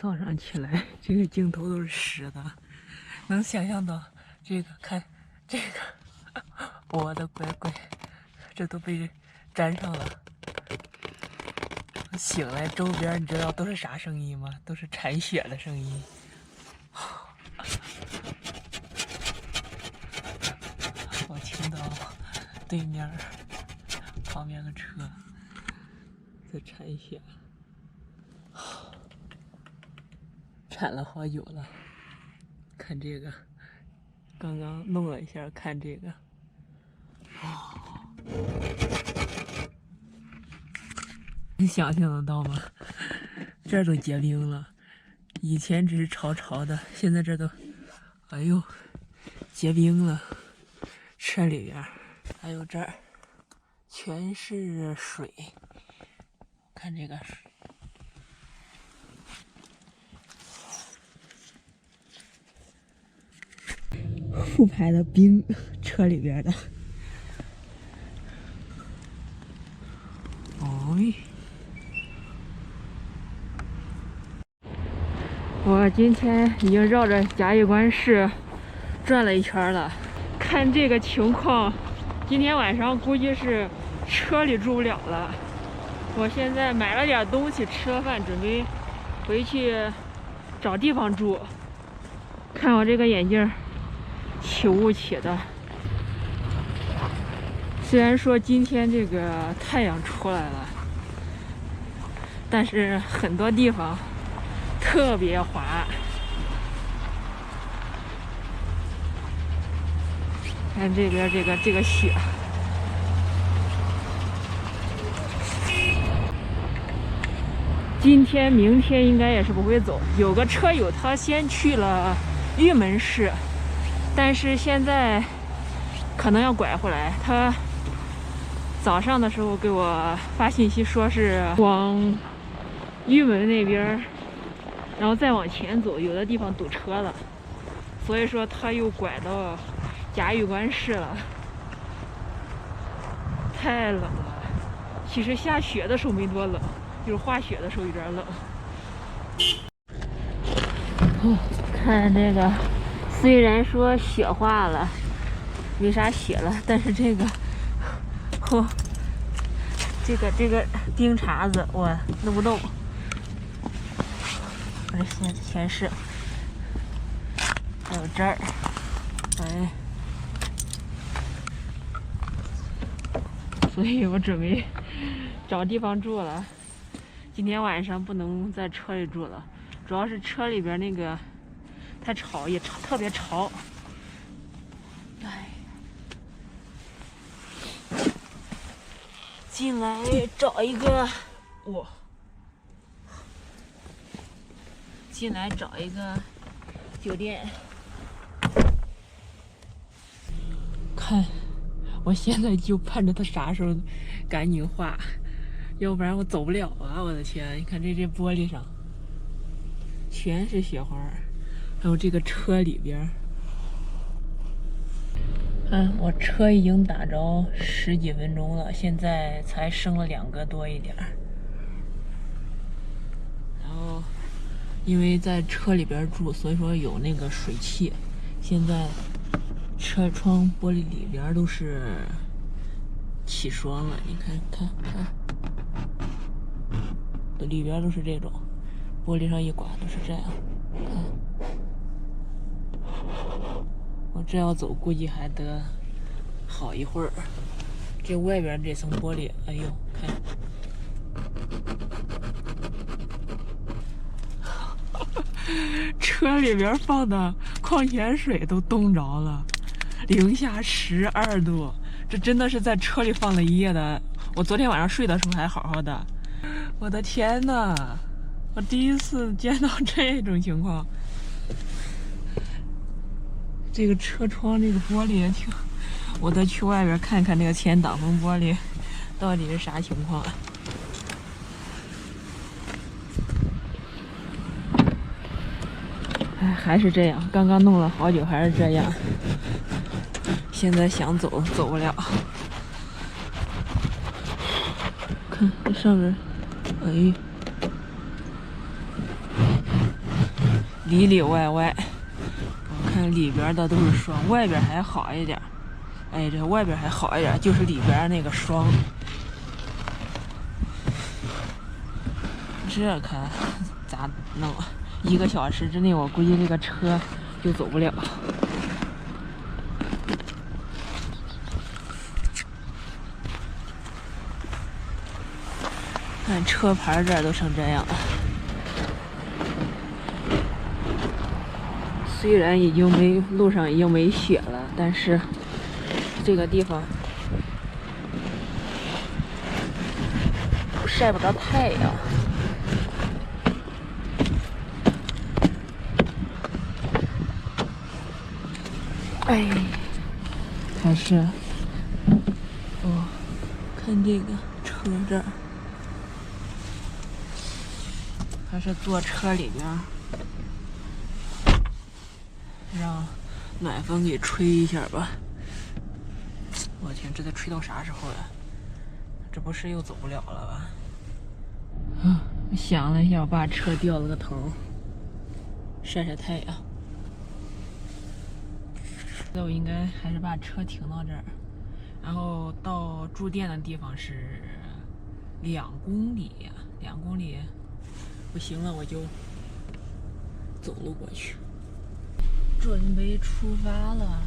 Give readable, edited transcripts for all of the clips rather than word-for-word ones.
早上起来，这个镜头都是湿的，能想象到这个，看这个，我的乖乖，这都被粘上了。醒来周边你知道都是啥声音吗？都是铲雪的声音。我听到对面旁边的车在铲雪，铲了好久了。看这个，刚刚弄了一下，看这个，你想象得到吗？这儿都结冰了，以前只是潮潮的，现在这都，哎呦，结冰了。车里边还有这儿，全是水。看这个水。复排的冰，车里边的。哎，我今天已经绕着嘉峪关市转了一圈了。看这个情况，今天晚上估计是车里住不了了。我现在买了点东西，吃了饭，准备回去找地方住。看我这个眼镜起雾起的，虽然说今天这个太阳出来了，但是很多地方特别滑。看这边这个雪，今天明天应该也是不会走。有个车友他先去了玉门市，但是现在可能要拐回来。他早上的时候给我发信息说是往玉门那边，然后再往前走，有的地方堵车了，所以说他又拐到嘉峪关市了。太冷了，其实下雪的时候没多冷，就是化雪的时候有点冷。看这个，虽然说雪化了，没啥雪了，但是这个，这个冰碴子我弄不动。我这全是，还有这儿，哎。所以我准备找地方住了。今天晚上不能在车里住了，主要是车里边那个太吵，也特别潮。哎，进来找一个，哇，进来找一个酒店。看。我现在就盼着它啥时候赶紧化，要不然我走不了啊！我的天，你看这玻璃上全是雪花，还有这个车里边，我车已经打着10几分钟了，现在才升了2个多一点。然后因为在车里边住，所以说有那个水汽，现在。车窗玻璃里边都是起霜了，你看，里边都是这种，玻璃上一刮都是这样。看，我这要走，估计还得好一会儿。这外边这层玻璃，哎呦，看，车里边放的矿泉水都冻着了。零下12度，这真的是在车里放了一夜的。我昨天晚上睡的时候还好好的，我的天呐，我第一次见到这种情况。这个车窗这个玻璃也挺，我得去外边看看这个前挡风玻璃到底是啥情况。哎，还是这样，刚刚弄了好久还是这样。现在想走走不了，看这上面，哎，里里外外，我看里边的都是霜，外边还好一点。哎，这外边还好一点，就是里边那个霜。这看咋弄？1个小时之内，我估计这个车就走不了。看车牌这儿都成这样了。虽然路上已经没雪了，但是这个地方晒不着太阳。哎，还是哦，看这个车这儿，还是坐车里边，让暖风给吹一下吧。我天，这得吹到啥时候呀？这不是又走不了了吧？啊，想了一下，我把车掉了个头，晒晒太阳。那我应该还是把车停到这儿，然后到住店的地方是2公里，2公里不行了，我就走路过去。准备出发了。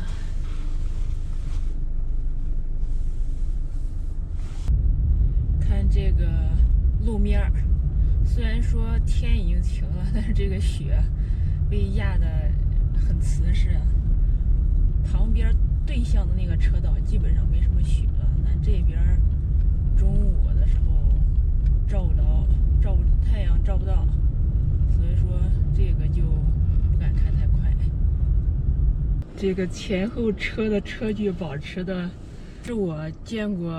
看这个路面，虽然说天已经晴了，但是这个雪被压得很瓷实。旁边对向的那个车道基本上没什么雪了，但这边中午的时候太阳照不到，所以说这个就不敢开太快。这个前后车的车距保持的是我见过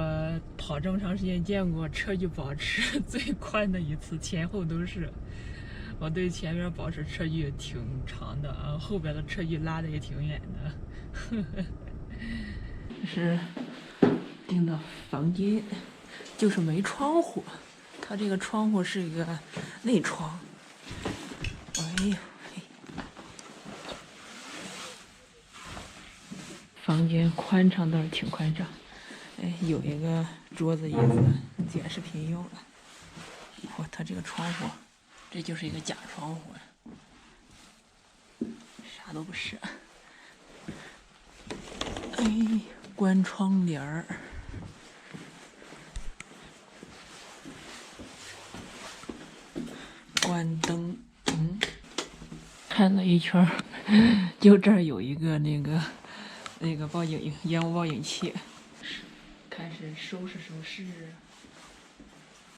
跑这么长时间见过车距保持最宽的一次，前后都是。我对前面保持车距挺长的啊，后边的车距拉的也挺远的。这是订的房间，就是没窗户，它这个窗户是一个内窗。哎呦，房间宽敞倒是挺宽敞，哎，有一个桌子椅子剪视频用了。哇，它这个窗户，这就是一个假窗户，啥都不是。哎，关窗帘儿，关灯。看了一圈，就这儿有一个那个烟雾报警器。开始收拾收拾。